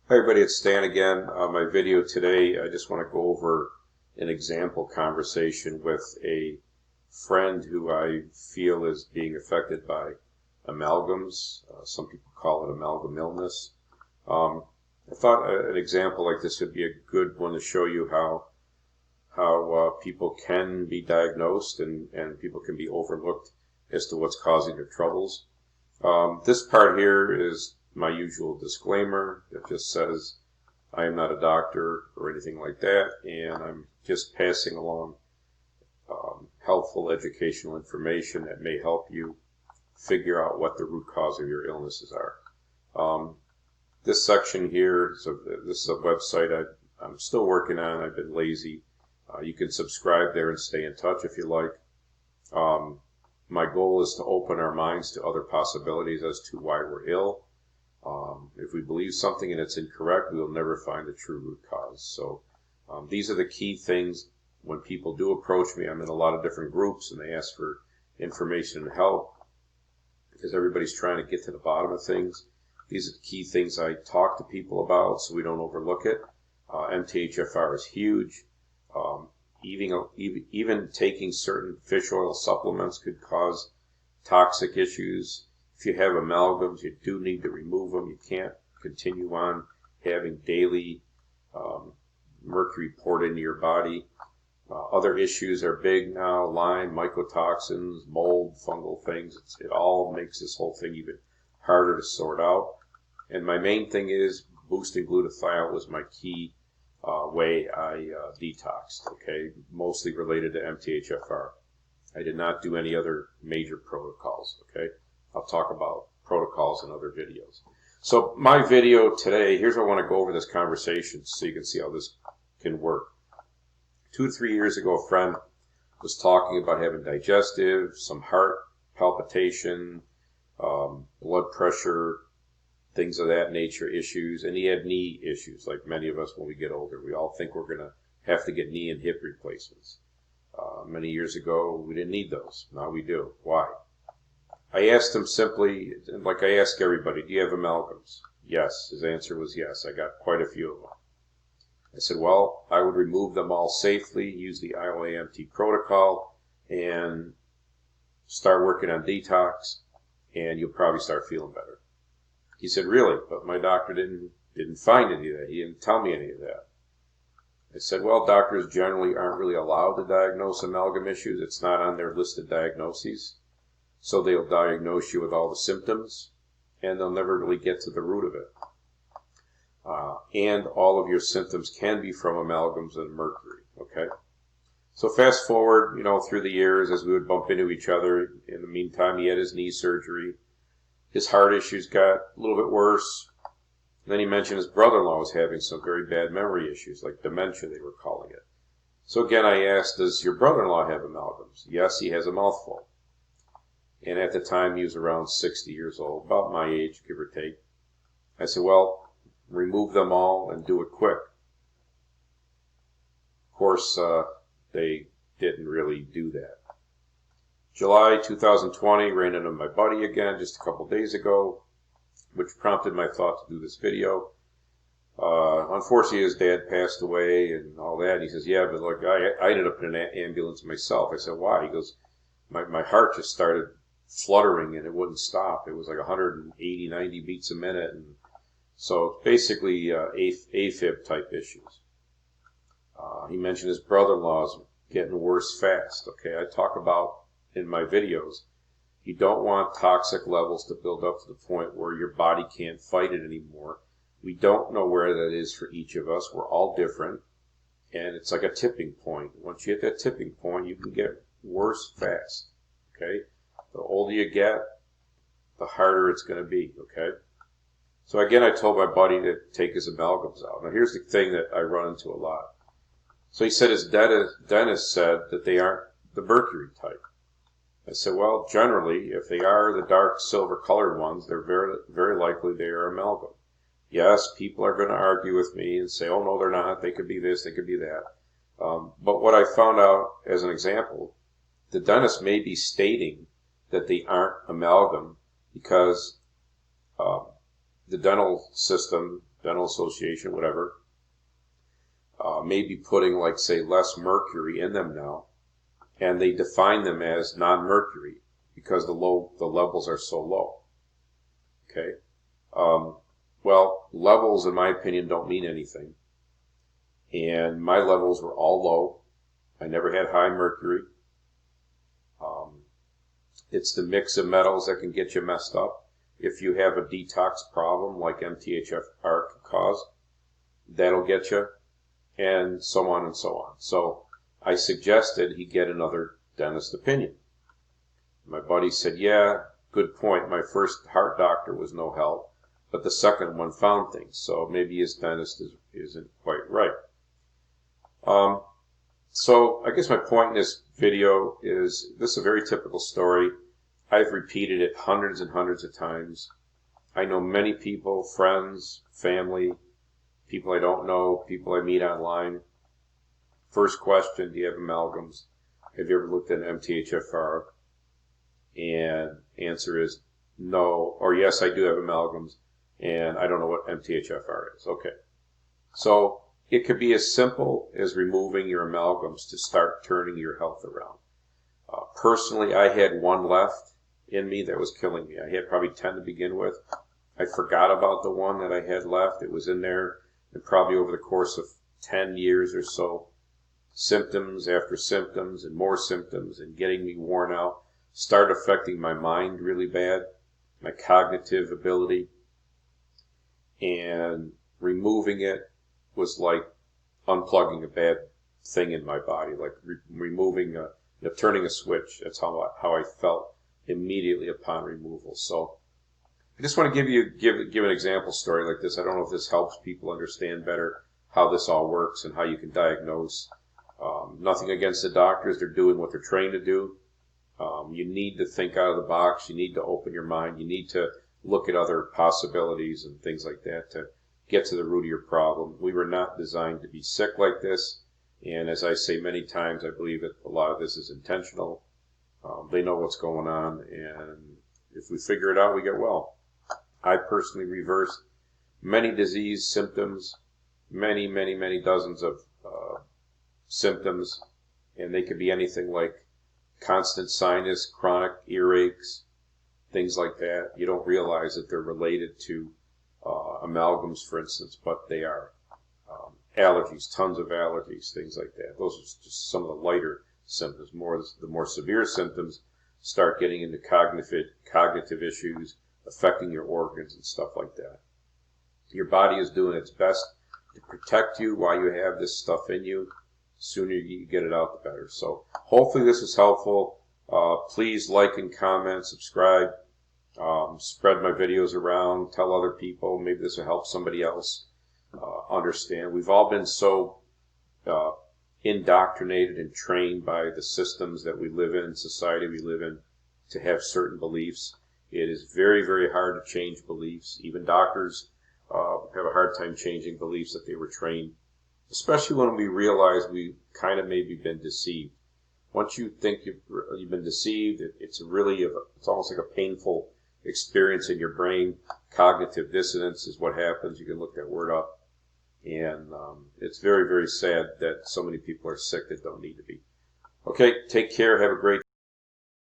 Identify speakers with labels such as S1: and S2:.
S1: Hi everybody, it's Stan again. My video today, I just want to go over an example conversation with a friend who I feel is being affected by amalgams. Some people call it amalgam illness. I thought an example like this would be a good one to show you how people can be diagnosed and people can be overlooked as to what's causing their troubles. This part here is my usual disclaimer that just says I am not a doctor or anything like that, and I'm just passing along helpful educational information that may help you figure out what the root cause of your illnesses are. This section here, this is a website I'm still working on. I've been lazy. You can subscribe there and stay in touch if you like. My goal is to open our minds to other possibilities as to why we're ill. If we believe something and it's incorrect, we will never find the true root cause. So these are the key things. When people do approach me, I'm in a lot of different groups and they ask for information and help because everybody's trying to get to the bottom of things. These are the key things I talk to people about so we don't overlook it. MTHFR is huge. Even taking certain fish oil supplements could cause toxic issues. If you have amalgams, you do need to remove them. You can't continue on having daily mercury poured into your body. Other issues are big now: lyme, mycotoxins, mold, fungal things. It all makes this whole thing even harder to sort out. And my main thing is boosting glutathione was my key way I detoxed, okay, mostly related to MTHFR. I did not do any other major protocols, okay. I'll talk about protocols in other videos. So my video today, here's what I want to go over this conversation so you can see how this can work. 2 to 3 years ago, a friend was talking about having digestive, some heart palpitation, blood pressure, things of that nature issues, and he had knee issues like many of us when we get older. We all think we're going to have to get knee and hip replacements. Many years ago, we didn't need those. Now we do. Why? I asked him simply, like I ask everybody, do you have amalgams? Yes. His answer was yes. I got quite a few of them. I said, well, I would remove them all safely, use the IOAMT protocol, and start working on detox, and you'll probably start feeling better. He said, really? But my doctor didn't find any of that. He didn't tell me any of that. I said, well, doctors generally aren't really allowed to diagnose amalgam issues. It's not on their list of diagnoses. So they'll diagnose you with all the symptoms, and they'll never really get to the root of it. And all of your symptoms can be from amalgams and mercury, okay? So fast forward, through the years as we would bump into each other. In the meantime, he had his knee surgery. His heart issues got a little bit worse. And then he mentioned his brother-in-law was having some very bad memory issues, like dementia they were calling it. So again, I asked, does your brother-in-law have amalgams? Yes, he has a mouthful. And at the time, he was around 60 years old, about my age, give or take. I said, well, remove them all and do it quick. Of course, they didn't really do that. July 2020, ran into my buddy again just a couple days ago, which prompted my thought to do this video. Unfortunately, his dad passed away and all that. And he says, yeah, but look, I ended up in an ambulance myself. I said, why? He goes, my heart just started fluttering and it wouldn't stop. It was like 180, 90 beats a minute. And so basically AFib type issues. He mentioned his brother-in-law's getting worse fast. Okay, I talk about in my videos, you don't want toxic levels to build up to the point where your body can't fight it anymore. We don't know where that is for each of us. We're all different. And it's like a tipping point. Once you hit that tipping point, you can get worse fast. Okay? The older you get, the harder it's going to be. Okay? So again, I told my buddy to take his amalgams out. Now here's the thing that I run into a lot. So he said his dentist said that they aren't the mercury type. I said, well, generally, if they are the dark silver colored ones, they're very, very likely they are amalgam. Yes, people are going to argue with me and say, oh, no, they're not. They could be this, they could be that. But what I found out, as an example, the dentist may be stating that they aren't amalgam because the dental system Dental Association, whatever, maybe putting, like, say, less mercury in them now, and they define them as non-mercury because the levels are so low. Okay, well, levels, in my opinion, don't mean anything, and my levels were all low. I never had high mercury. It's the mix of metals that can get you messed up. If you have a detox problem like MTHFR can cause, that'll get you, and so on and so on. So I suggested he get another dentist opinion. My buddy said, yeah, good point. My first heart doctor was no help, but the second one found things, so maybe his dentist isn't quite right. So I guess my point in this video is this is a very typical story. I've repeated it hundreds and hundreds of times. I know many people, friends, family, people I don't know, people I meet online. First question, do you have amalgams? Have you ever looked at MTHFR? And answer is no, or yes, I do have amalgams, and I don't know what MTHFR is. Okay. So it could be as simple as removing your amalgams to start turning your health around. Personally, I had one left in me that was killing me. I had probably 10 to begin with. I forgot about the one that I had left. It was in there, and probably over the course of 10 years or so, symptoms after symptoms and more symptoms and getting me worn out, started affecting my mind really bad, my cognitive ability, and removing it was like unplugging a bad thing in my body, like removing turning a switch. That's how I felt immediately upon removal. So I just want to give an example story like this. I don't know if this helps people understand better how this all works and how you can diagnose. Nothing against the doctors. They're doing what they're trained to do. You need to think out of the box. You need to open your mind. You need to look at other possibilities and things like that to get to the root of your problem. We were not designed to be sick like this. And as I say many times, I believe that a lot of this is intentional. They know what's going on, and if we figure it out, we get well. I personally reversed many disease symptoms, many dozens of symptoms, and they could be anything like constant sinus, chronic earaches, things like that. You don't realize that they're related to amalgams, for instance, but they are. Allergies, tons of allergies, things like that. Those are just some of the lighter symptoms. The more severe symptoms start getting into cognitive issues, affecting your organs and stuff like that. Your body is doing its best to protect you while you have this stuff in you. The sooner you get it out, the better. So hopefully this is helpful. Please like and comment, subscribe, spread my videos around, tell other people. Maybe this will help somebody else understand. We've all been so indoctrinated and trained by the systems that we live in, society we live in, to have certain beliefs. It is very hard to change beliefs. Even doctors have a hard time changing beliefs that they were trained, especially when we realize we kind of maybe been deceived. Once you think you've been deceived, it's almost like a painful experience in your brain. Cognitive dissonance is what happens. You can look that word up. And it's very sad that so many people are sick that don't need to be. Okay, take care. Have a great